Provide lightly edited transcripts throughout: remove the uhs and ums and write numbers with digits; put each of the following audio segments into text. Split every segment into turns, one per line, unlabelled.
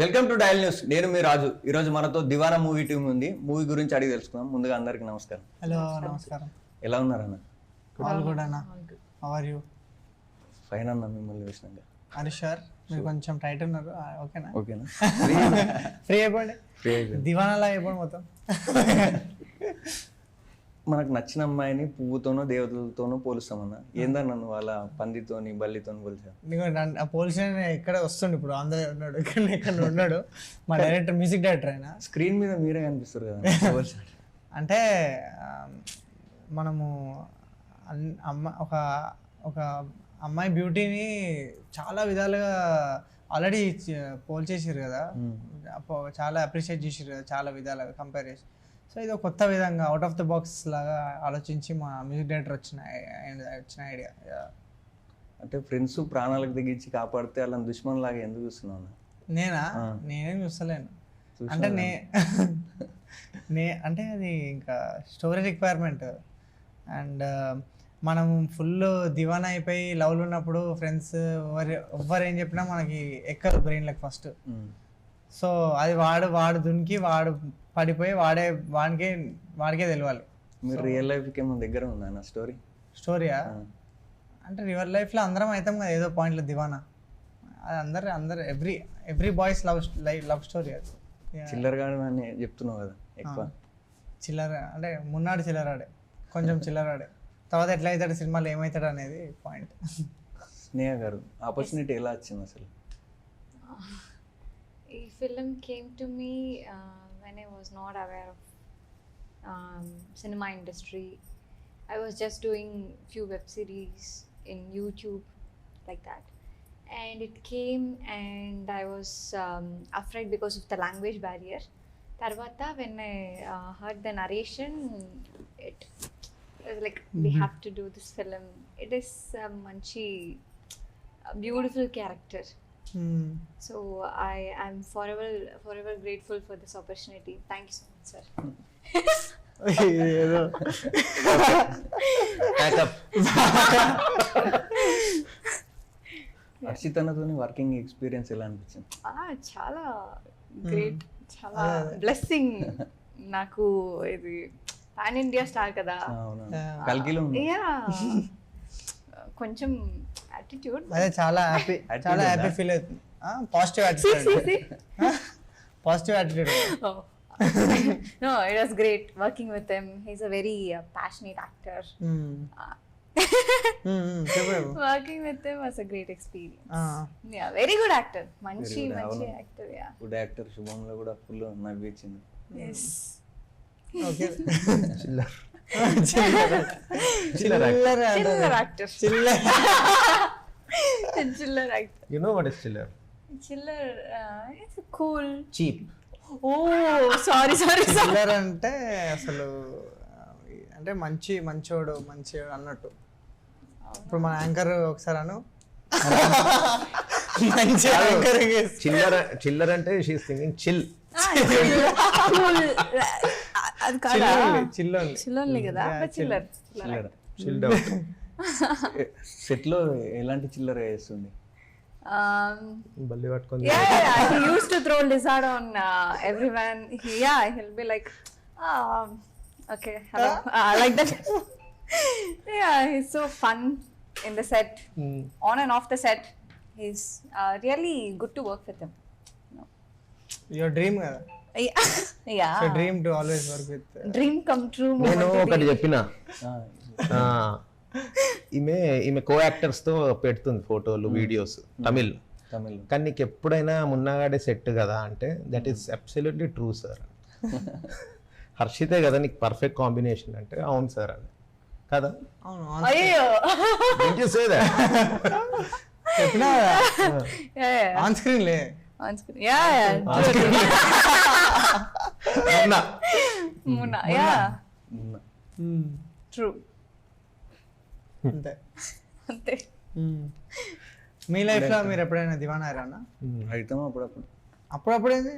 Welcome to dial news. నేను మీ రాజు. ఈరోజు మనతో దివానా మూవీ టీం ఉంది. మూవీ గురించి అడిగి తెలుసుకుందాం. ముందుగా అందరికి నమస్కారం.
హలో నమస్కారం.
ఎలా ఉన్నారన్న?
ఆల్ గుడ్ అన్న. How are you?
ఫైన్ అన్న, మిమ్మల్ని చూసినాక.
హరీషర్ మీరు కొంచెం టైట్ ఉన్నారు. ఓకేనా?
ఓకేనా?
ఫ్రీ అయిపోండి. దివానాలా అయిపోండి మొత్తం.
మనకు నచ్చిన అమ్మాయిని పువ్వుతోనో దేవతలతోనో పోలుస్తామన్న. ఏందన్న నువ్వు అలా పందితోని బల్లితోని పోల్చావు?
ఆ పోలీస్ ఎక్కడ వస్తుండు ఇప్పుడు, అందరూ ఉన్నాడు, ఇక్కడ ఉన్నాడు. మా డైరెక్టర్, మ్యూజిక్ డైరెక్టర్ అయినా.
స్క్రీన్ మీద మీరే కనిపిస్తారు కదా.
అంటే మనము ఒక అమ్మాయి బ్యూటీని చాలా విధాలుగా ఆల్రెడీ పోల్చేసారు కదా, చాలా అప్రిషియేట్ చేసారు కదా చాలా విధాలుగా కంపేర్ చేసి. సో ఇది ఒక కొత్త విధంగా అవుట్ ఆఫ్ ద బాక్స్ లాగా ఆలోచించి మా మ్యూజిక్ డైరెక్టర్ వచ్చిన ఐడియా.
అంటే ఫ్రెండ్స్ ప్రాణాలకు తెగించి కాపాడితే వాళ్ళని దుష్మన్ లాగా ఎందుకు చూస్తున్నావు?
నేనేం చూస్తలేను. అంటే అంటే అది ఇంకా స్టోరీ రిక్వైర్మెంట్. అండ్ మనం ఫుల్ దివానా అయిపోయి లవ్లు ఉన్నప్పుడు ఫ్రెండ్స్ ఎవ్వరు ఏం చెప్పినా మనకి ఎక్కదు బ్రెయిన్లకు ఫస్ట్. సో అది వాడు దునికి వాడు పడిపోయి వాడికే తెలియాలి.
మీరు రియల్ లైఫ్ కి ఏమో దగ్గర ఉందా నా స్టోరీయా?
అంటే రియల్ లైఫ్లో అందరం అవుతాం కదా ఏదో పాయింట్లో దివానా. అది అందరు ఎవ్రీ బాయ్స్ లవ్ స్టోరీ. అది
చిల్లరగా అని చెప్తున్నావు కదా ఎక్కువ.
చిల్లర అంటే మున్నాడు చిల్లరాడే, కొంచెం చిల్లరాడే. తర్వాత ఎట్లా అవుతాడు సినిమాలో ఏమవుతాడు అనేది పాయింట్.
స్నేహ గారు, ఆపర్చునిటీ ఎలా వచ్చింది అసలు?
The film came to me when I was not aware of cinema industry. I was just doing few web series in YouTube like that, and it came and I was afraid because of the language barrier. Tarvata when I heard the narration, it was like we have to do this film. It is a beautiful character. So I am forever grateful for this opportunity. Thank you so much, sir.
హర్షితనతో working experience ఎలా అనిపించింది?
చాలా great, చాలా blessing నాకు. ఇది pan India star కదా,
కల్కిలో
కొంచెం attitude.
అదే చాలా హ్యాపీ ఫీల్ అవుతుంది. Positive attitude.
No, it was great working with him. He's a very passionate actor. Working with him was a great experience. Yeah, very good actor. మంచి actor. Yeah,
good actor. శుభంలో కూడా full నవ్వించింది.
Yes.
Okay.
Chiller actor. Chiller actor.
You know what is chiller?
Chiller, it's cool.
Cheap.
Oh, sorry.
చిల్లర్ అంటే అసలు అంటే మంచోడు అన్నట్టు. ఇప్పుడు మన anchor ఒకసారి అను. మంచి
చిల్లర్ అంటే షీఈస్ థింకింగ్ చిల్.
అది కాదా?
చిల్లోన్లీ
కదా, చిల్లర్.
Chilled out.
సెట్ లో ఎలాంటి చిల్లర వేస్తుంది?
బల్లి పట్టుకొని.
Yeah, he used to throw lizard on everyone. He'll be like, okay, hello, like that. Yeah, he's so fun in the set, on and off the set. He's really good to work with him.
Your dream కదా.
Yeah.
So dream to always work with.
Dream come true.
నేను ఒకటి చెప్పిన, ఈమె co actors తో పెడుతుంది ఫోటోలు videos Tamil. కానీ నీకు ఎప్పుడైనా మున్నాగాడే సెట్ కదా అంటే that is absolutely true sir. హర్షితే కదా నీకు పర్ఫెక్ట్ కాంబినేషన్ అంటే అవును సార్ అని కదా.
అయ్యో,
చెప్పినా ఆన్ స్క్రీన్ లే.
Muna. Yeah. True.
అంతే. మీ లైఫ్ లో మీరు ఎప్పుడైనా దివానా అయ్యారా?
అవుతాం
అప్పుడప్పుడు ఏంది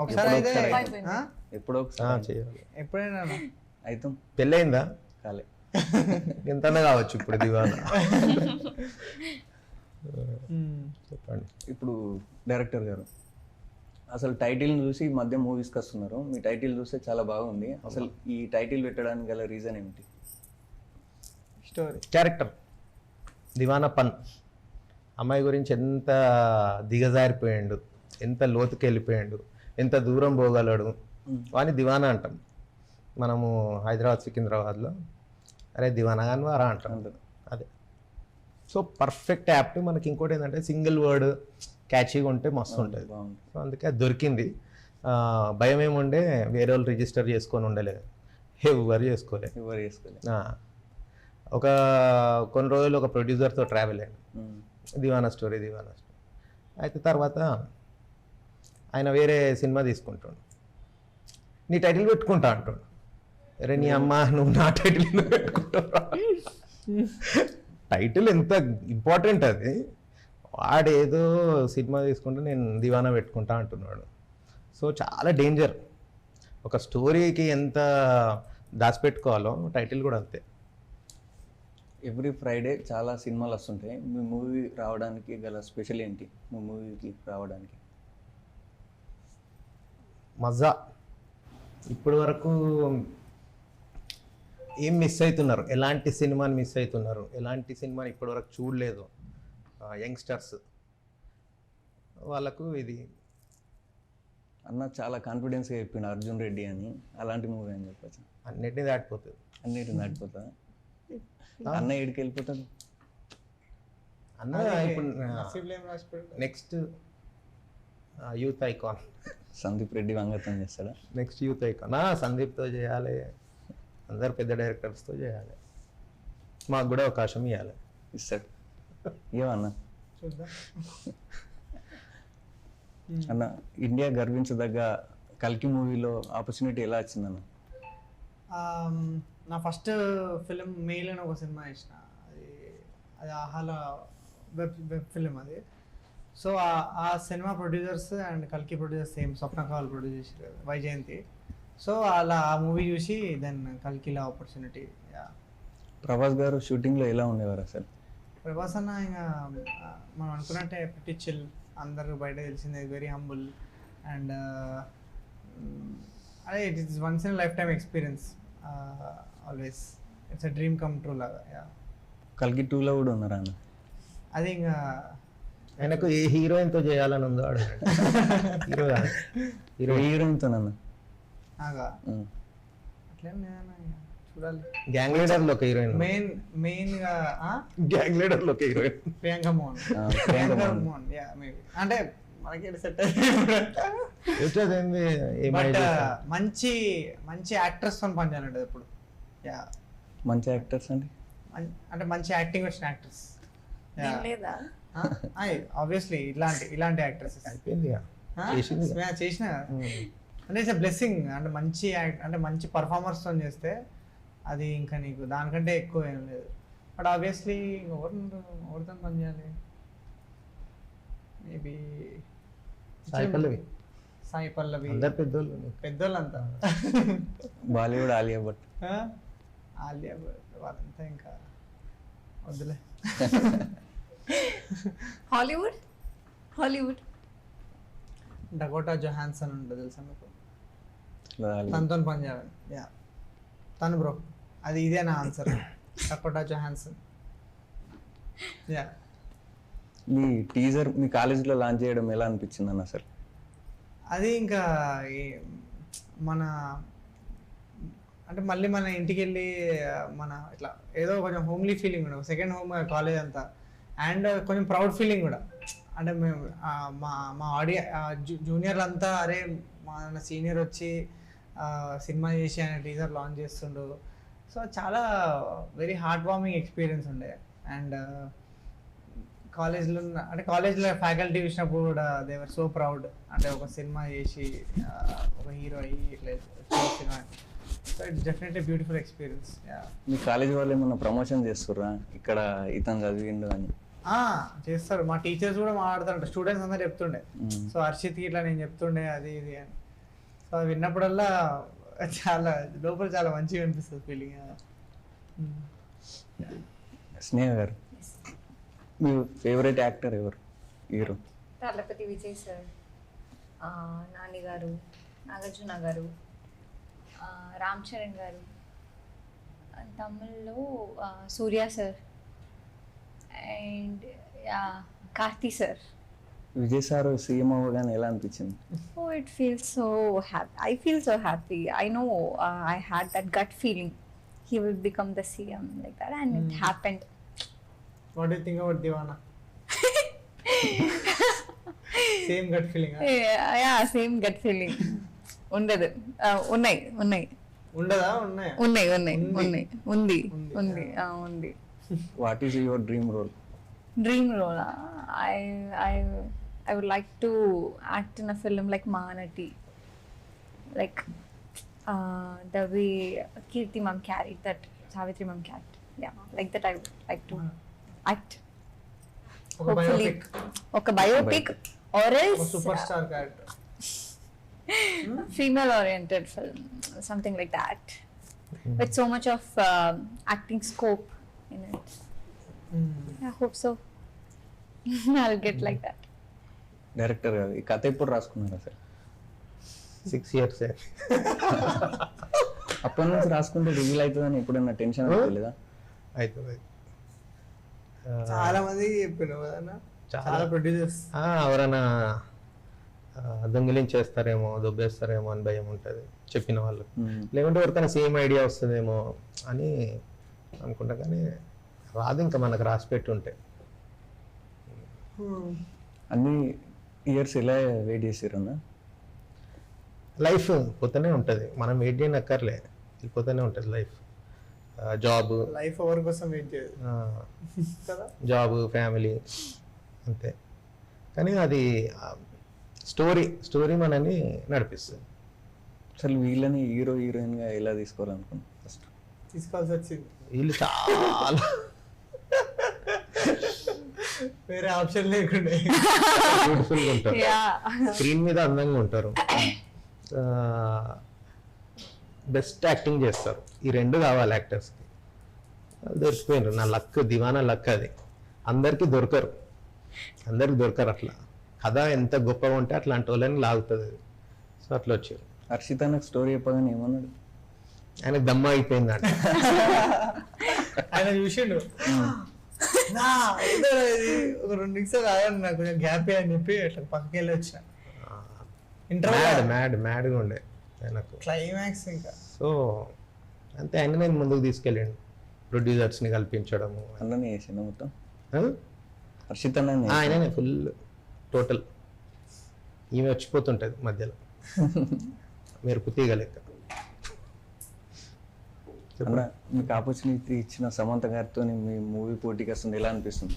ఒకసారి అయితే
ఎప్పుడో ఒకసారి
ఎప్పుడైనా
అవుతాం.
పెళ్ళయిందా?
కాలే.
ఎంతనే కావచ్చు ఇప్పుడు దివానా. చెప్పండి.
ఇప్పుడు డైరెక్టర్ గారు అసలు టైటిల్ చూసి ఈ మధ్య మూవీస్కి వస్తున్నారు, మీ టైటిల్ చూస్తే చాలా బాగుంది. అసలు ఈ టైటిల్ పెట్టడానికి గల రీజన్ ఏమిటి?
స్టోరీ
క్యారెక్టర్ దివానా పన్, అమ్మాయి గురించి ఎంత దిగజారిపోయాడు, ఎంత లోతుకి వెళ్ళిపోయాడు, ఎంత దూరం పోగలడు, వాని దివానా అంటాం మనము హైదరాబాద్ సికింద్రాబాద్లో. అరే దివానా కానీ వారా అంటాం. అదే సో పర్ఫెక్ట్ యాప్ట్. మనకి ఇంకోటి ఏంటంటే సింగిల్ వర్డ్ క్యాచీగా ఉంటే మస్తు ఉంటుంది. సో అందుకే అది దొరికింది. భయం ఏముండే వేరే వాళ్ళు రిజిస్టర్ చేసుకొని ఉండలేదు, ఎవరు చేసుకోలేదు. ఒక కొన్ని రోజులు ఒక ప్రొడ్యూసర్తో ట్రావెల్ అయ్యాను, దివానా స్టోరీ. అయితే తర్వాత ఆయన వేరే సినిమా తీసుకుంటాడు, నీ టైటిల్ పెట్టుకుంటా అంటాడు. అరే నీ అమ్మ నువ్వు నా టైటిల్ పెట్టుకుంటావు. టైటిల్ ఎంత ఇంపార్టెంట్ అది. వాడేదో సినిమా తీసుకుంటే నేను దివానా పెట్టుకుంటా అంటున్నాడు. సో చాలా డేంజర్. ఒక స్టోరీకి ఎంత దాచిపెట్టుకోవాలో టైటిల్ కూడా అంతే.
ఎవ్రీ ఫ్రైడే చాలా సినిమాలు వస్తుంటాయి, మీ మూవీ రావడానికి గల స్పెషల్ ఏంటి? మీ మూవీకి రావడానికి
మజా. ఇప్పటి వరకు ఏం మిస్ అవుతున్నారు, ఎలాంటి సినిమాని మిస్ అవుతున్నారు, ఎలాంటి సినిమాని ఇప్పటివరకు చూడలేదు యంగ్స్టర్స్ వాళ్ళకు ఇది.
అన్న చాలా కాన్ఫిడెన్స్గా చెప్పిండు అర్జున్ రెడ్డి అని, అలాంటి మూవీ అని చెప్పచ్చు.
అన్నిటినీ దాటిపోతుంది.
అన్నిటిని దాటిపోతా అన్న ఏడికి వెళ్ళిపోతాడు.
అన్న ఇప్పుడు next youth icon
Sandeep Reddy వంగతం చేస్తాడా?
నెక్స్ట్ యూత్ ఐకాన్ సందీప్తో చేయాలి, అందరు పెద్ద డైరెక్టర్స్తో చేయాలి, మాకు కూడా అవకాశం ఇవ్వాలి.
ఇస్తాడు ఏమన్నా?
చూద్దాం.
అన్న ఇండియా గర్వించదగ్గ కల్కి మూవీలో ఆపర్చునిటీ ఎలా వచ్చిందన్న?
నా ఫస్ట్ ఫిలిం మెయిల్ అని ఒక సినిమా చేసిన, అది ఆహాలో వెబ్ ఫిలిం అది. సో ఆ సినిమా ప్రొడ్యూసర్స్ అండ్ కల్కి ప్రొడ్యూసర్స్ సేమ్, స్వప్న కవల్ ప్రొడ్యూస్ చేసారు, వైజయంతి. సో అలా ఆ మూవీ చూసి దెన్ కల్కిలో ఆపర్చునిటీ.
ప్రభాస్ గారు షూటింగ్లో ఎలా ఉండేవారు అసలు?
ప్రభాస్ అన్న ఇంకా మనం అనుకున్నట్టే ప్రిటీ చిల్, అందరూ బయట తెలిసిందే, వెరీ హంబుల్ అండ్ అదే it is once in life time experience. Always it's a dream come true లాగా.
కల్కి 2లో కూడా ఉన్నారా అన్న?
అది ఇంకా
ఆయనకు ఏ హీరోయిన్తో చేయాలని ఉందో హీరో
హీరోయిన్తోనన్నా?
అట్లేం లేదన్న, చూడాలి.
గ్యాంగ్ లీడర్లో ఒక హీరోయిన్,
మెయిన్గా
గ్యాంగ్ లీడర్లో ఒక heroine
Priyanka Mohan. Yeah maybe, అంటే మనకి సెట్ బట్ మంచి మంచి యాక్టర్స్ తో పనిచేయాలంటే ఇప్పుడు. యా
మంచి యాక్టర్స్ అంటే
అంటే మంచి యాక్టింగ్ వచ్చిన యాక్టర్స్
లేదా?
ఆబ్వియస్లీ ఇలాంటి యాక్టర్స్
అయిపోయింది
చేసిన అంటే ఇట్స్ బ్లెస్సింగ్. అంటే మంచి అంటే మంచి పర్ఫార్మర్స్తో చేస్తే అది ఇంకా నీకు దానికంటే ఎక్కువ ఏం లేదు. బట్ ఆబ్వియస్లీ ఎవరితో పని చేయాలి? మేబీ సాయి పల్లవి, పెద్దోళ్ళంతా
బాలీవుడ్ ఆలియా భట్,
వాళ్ళంతా ఇంకా వద్దులే.
హాలీవుడ్
డకోటా జొహాన్సన్ ఉంటుంది, తెలుసా మీకు? తనతో పని చేయాలి. యా తను బ్రో, అది ఇదే నా ఆన్సర్, డకోటా జొహాన్సన్. యా
మీ టీజర్ మీ కాలేజీలో లాంచ్ చేయడం ఎలా అనిపించింది అన్న అసలు?
అది ఇంకా మన అంటే మళ్ళీ మన ఇంటికి వెళ్ళి మన ఇట్లా ఏదో కొంచెం హోమ్లీ ఫీలింగ్ కూడా, సెకండ్ హోమ్ కాలేజ్ అంతా, అండ్ కొంచెం ప్రౌడ్ ఫీలింగ్ కూడా. అంటే మేము మా జూనియర్లు అంతా అరే మన సీనియర్ వచ్చి సినిమా చేసి ఆయన టీజర్ లాంచ్ చేస్తుండు. సో చాలా వెరీ హార్ట్ వార్మింగ్ ఎక్స్పీరియన్స్ ఉండే. అండ్ కాలేజ్లో ఫ్యాకల్టీ చూసినప్పుడు కూడా దే వర్ సో ప్రౌడ్. అంటే ఒక సినిమా చేసి ఒక హీరో అయ్యి ఇట్లా cinema. So it's definitely beautiful experience.
Me college వాళ్ళు ఏమన్నా ప్రమోషన్ చేస్తుర్రా ఇక్కడ ఇతను చదివిండు అని?
చేస్తారు, మా టీచర్స్ కూడా మాట్లాడుతుంటారు, స్టూడెంట్స్ అందరూ చెప్తుండే. సో హర్షిత్ ఇట్లా నేను చెప్తుండే అది ఇది అని. సో అది విన్నప్పుడల్లా చాలా లోపల చాలా మంచిగా అనిపిస్తుంది ఫీలింగ్.
స్నేహ గారు, మీ ఫేవరెట్ యాక్టర్ ఎవరు, హీరో?
తలపతి విజయ్ సార్. నాని గారు, నాగార్జున గారు, రామ్ చరణ్ గారు, తమిళ్లో Suriya sir and Karthi sir.
Vijay sir CM అవ్వగానే ఎలా అనిపించింది?
Oh, it feels so happy. I feel so happy. I know I had that gut feeling he will become the CM like that, and it happened.
What do think about Deewana? Same gut feeling?
Yeah, same gut feeling. ఉండదు. ఉన్నాయి.
ఉండదా? ఉన్నాయా?
ఉంది.
What is your dream role?
Dream role. I would like to act in a film like Mahanati, like the way Kirti ma'am carried that, Savitri ma'am carried. Yeah, like that I would like to act. Hopefully, okay, biopic or else
super star character,
female oriented film, something like that, with so much of acting scope in it. I hope so. I'll get like that.
Director గారు ఈ కథ ఎప్పుడు రాసుకున్నారా sir?
6 years.
అప్పటి నుంచి రాసుకుంటే reveal అవుతుందని ఎప్పుడైనా tension లేదా?
అవుతుంది.
చాలా మంది చెప్పిన చాలా ప్రొడ్యూసర్స్
ఎవరైనా దొంగిలించేస్తారేమో, దొబ్బేస్తారేమో అని భయం ఉంటుంది చెప్పిన వాళ్ళు. లేకుంటే ఎవరికైనా సేమ్ ఐడియా వస్తుందేమో అని అనుకుంటా, కానీ రాదు ఇంకా మనకు రాసి పెట్టి ఉంటే.
అన్ని ఇయర్స్ ఎలా వెయిట్ చేసారన్నా?
లైఫ్ పోతూనే ఉంటుంది, మనం వెయిట్ చేయనక్కర్లే, వెళ్ళిపోతూనే ఉంటుంది లైఫ్. జాబ్,
లైఫ్ ఎవరి కోసం వెయిట్ చేయదు కదా,
జాబ్, ఫ్యామిలీ అంతే. కానీ అది స్టోరీ మనని నడిపిస్తుంది.
అసలు వీళ్ళని హీరోయిన్గా ఎలా తీసుకోవాలనుకున్నాను? ఫస్ట్
తీసుకోవాల్సి వచ్చింది.
వీళ్ళు చాలా
వేరే ఆప్షన్ లేకుండా
బ్యూటిఫుల్గా ఉంటారు,
Yeah.
స్క్రీన్ మీద అందంగా ఉంటారు, బెస్ట్ యాక్టింగ్ చేస్తారు. ఈ రెండు కావాలి యాక్టర్స్కి. దొరికిపోయినారు. నా లక్, దివానా లక్ అది. అందరికీ దొరకరు అట్లా. కథ ఎంత గొప్పగా ఉంటే అట్లాంటి వాళ్ళని లాగుతుంది. సో అట్లా వచ్చారు.
హర్షిత నాకు స్టోరీ చెప్పగానే ఏమన్నాడు?
ఆయనకు దమ్మ అయిపోయింది అంట.
ఆయన చూసిండు, ఒక 2 నిమిషాలు ఆగండి, నాకు కొంచెం గ్యాప్ అని చెప్పి అట్లా పక్కకి వెళ్ళి వచ్చిన.
మ్యాడ్గా ఉండే ఆయనకు
క్లైమాక్స్ ఇంకా.
సో అంతే, ఆయన నేను ముందుకు తీసుకెళ్ళండి. ప్రొడ్యూసర్స్ని కల్పించడము
అన్ననే చేసిండు మొత్తం.
ఆ?
హర్షిత
ఆయననే ఫుల్ టోటల్. ఈమె వచ్చిపోతుంటుంది మధ్యలో మెరుపు తీగ లెక్క.
అన్న, మీకు ఆపర్చునిటీ ఇచ్చిన సమంత గారితో మీ మూవీ పోటీకి వస్తుంది, ఎలా అనిపిస్తుంది?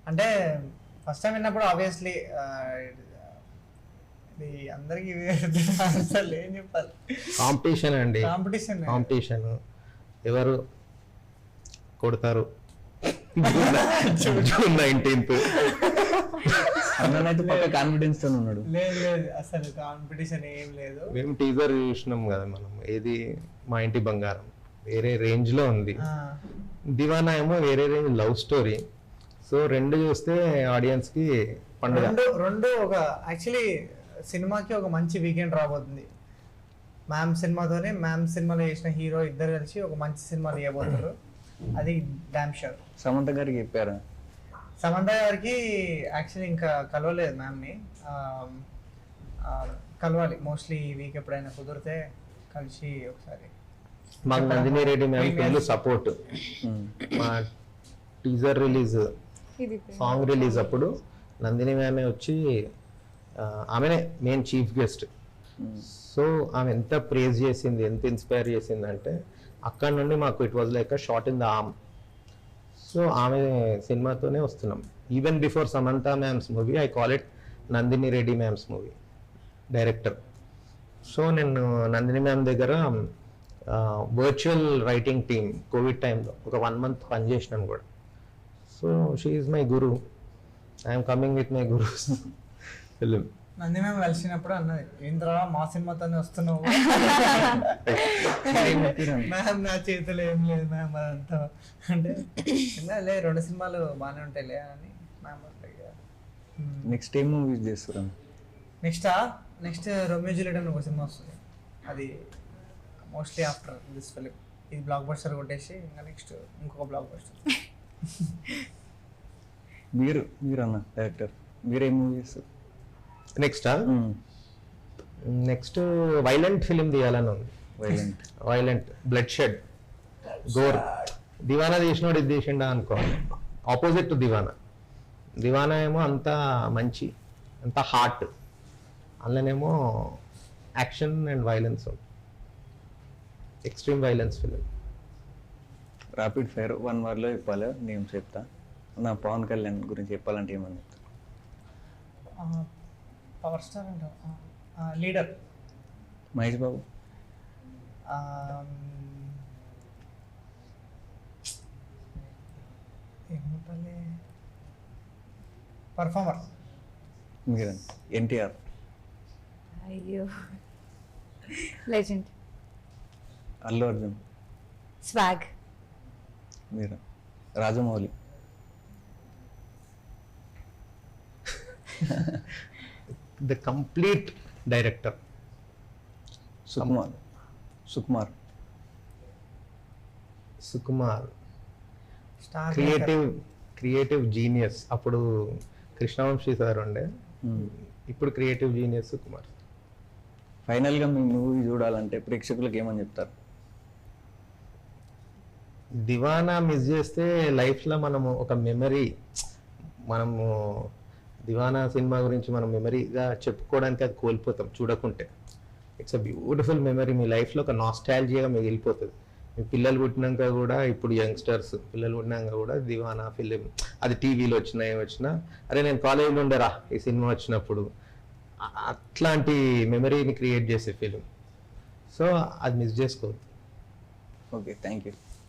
అంటే ఫస్ట్ టైం విన్నప్పుడు ఆబ్వియస్లీ ఇది అందరికి అసలు ఏం చెప్పాలి,
కాంపిటీషన్ అండి,
కాంపిటీషన్.
ఎవరు కొడతారు June 19th.
అన్ననైతే పక్క కాన్ఫిడెన్స్ తో ఉన్నాడు.
లేదు అసలు కాంపిటీషన్ ఏం లేదు.
మేము టీజర్ చూసినాం కదా, మనం ఏది మా ఇంటి బంగారం వేరే రేంజ్ లో ఉంది, దివానా ఏమో వేరే రేంజ్ లవ్ స్టోరీ. సో రెండు చూస్తే ఆడియన్స్ కి పండుగ.
రెండు ఒక యాక్చువల్లీ సినిమాకి ఒక మంచి వీకెండ్ రాబోతుంది. మ్యామ్ సినిమాతోనే, మ్యామ్ సినిమాలో చేసిన హీరో ఇద్దరు కలిసి ఒక మంచి సినిమా తీయబోతారు, అది డామ్ షూర్.
సమంత గారికి చెప్పారా?
సమంత గారికి యాక్చువల్లీ ఇంకా కలవలేదు మ్యామ్ని, కలవాలి మోస్ట్లీ ఈ వీక్ ఎప్పుడైనా కుదిరితే కలిసి ఒకసారి.
మాకు Nandini Reddy ma'am full support. మా టీజర్ రిలీజ్, సాంగ్ రిలీజ్ అప్పుడు నందిని మ్యామే వచ్చి, ఆమెనే మెయిన్ చీఫ్ గెస్ట్. సో ఆమె ఎంత ప్రేజ్ చేసింది, ఎంత ఇన్స్పైర్ చేసింది అంటే అక్కడ నుండి మాకు it was like a shot in the arm. So ఆమె సినిమాతోనే వస్తున్నాం. Even before Samantha ma'am's movie I call it Nandini Reddy ma'am's movie, director. So నేను నందిని మ్యామ్ దగ్గర వర్చువల్ రైటింగ్ టీమ్ కోవిడ్ టైంలో ఒక 1 month పనిచేసినాను కూడా. So she is my guru, I'm coming with my guru film.
Nandi మేము కలిసినప్పుడు అన్నది, ఏంద్రా మా సినిమాతోనే వస్తున్నావు మ్యామ్, నా చేతిలో ఏం లేదు మ్యామ్ అదంతా అంటే, లే 2 సినిమాలు బాగానే ఉంటాయిలే అని మ్యామ్.
నెక్స్ట్ ఏం మూవీస్ చేస్తారు?
నెక్స్ట్ రొమియో జూలియట్ అని ఒక సినిమా వస్తుంది, అది మోస్ట్లీ ఆఫ్టర్ దిస్ ఫిలిం. ఇది బ్లాక్ బస్టర్ కొట్టేసి ఇంకా నెక్స్ట్ ఇంకొక బ్లాక్ బస్టర్.
మీరు అన్న డైరెక్టర్ మీరేం మూవీ చేస్తారు?
నెక్స్ట్ వైలెంట్ ఫిలిం తీయాలని ఉంది. Violent bloodshed gore. Deewana తీసినోడు ఇది తీసిండా అనుకో, ఆపోజిట్ టు దివానా ఏమో అంత మంచి, అంత హార్ట్, అందులోనేమో యాక్షన్ అండ్ వైలెన్స్ ఉంటుంది. Extreme violence film.
Rapid fire 1 wordలో చెప్పాలి, నేను చెప్తా. నా పవన్ కళ్యాణ్ గురించి చెప్పాలంటే ఏమని చెప్తా?
పవర్ స్టార్ అంట, లీడర్.
మహేష్ బాబు
ఏమంటాలి, పర్ఫార్మర్.
మీరు ఎన్టీఆర్.
అయ్యో లెజెండ్.
అల్లు అర్జున్.
స్వాగ్.
మీరు Rajamouli.
The complete director. Sukumar
star
creative genius. అప్పుడు కృష్ణవంశీ సార్ ఉండే, ఇప్పుడు క్రియేటివ్ జీనియస్ సుకుమార్.
ఫైనల్గా మీ మూవీ చూడాలంటే ప్రేక్షకులకు ఏమని చెప్తారు?
దివానా మిస్ చేస్తే లైఫ్లో మనము ఒక మెమరీ, మనము దివానా సినిమా గురించి మనం మెమరీగా చెప్పుకోవడానికి అది కోల్పోతాం చూడకుంటే. It's a beautiful memory. మీ లైఫ్లో ఒక నాస్టాలజియాగా మిగిలిపోతుంది. మీ పిల్లలు పుట్టినాక కూడా, ఇప్పుడు యంగ్స్టర్స్ పిల్లలు పుట్టినాక కూడా దివానా ఫిలిం అది టీవీలో వచ్చినా ఏమొచ్చినా, అరే నేను కాలేజీలో ఉండేరా ఈ సినిమా వచ్చినప్పుడు, అట్లాంటి మెమరీని క్రియేట్ చేసే ఫిలిం. సో అది మిస్ చేసుకోవద్దు.
Okay, thank you.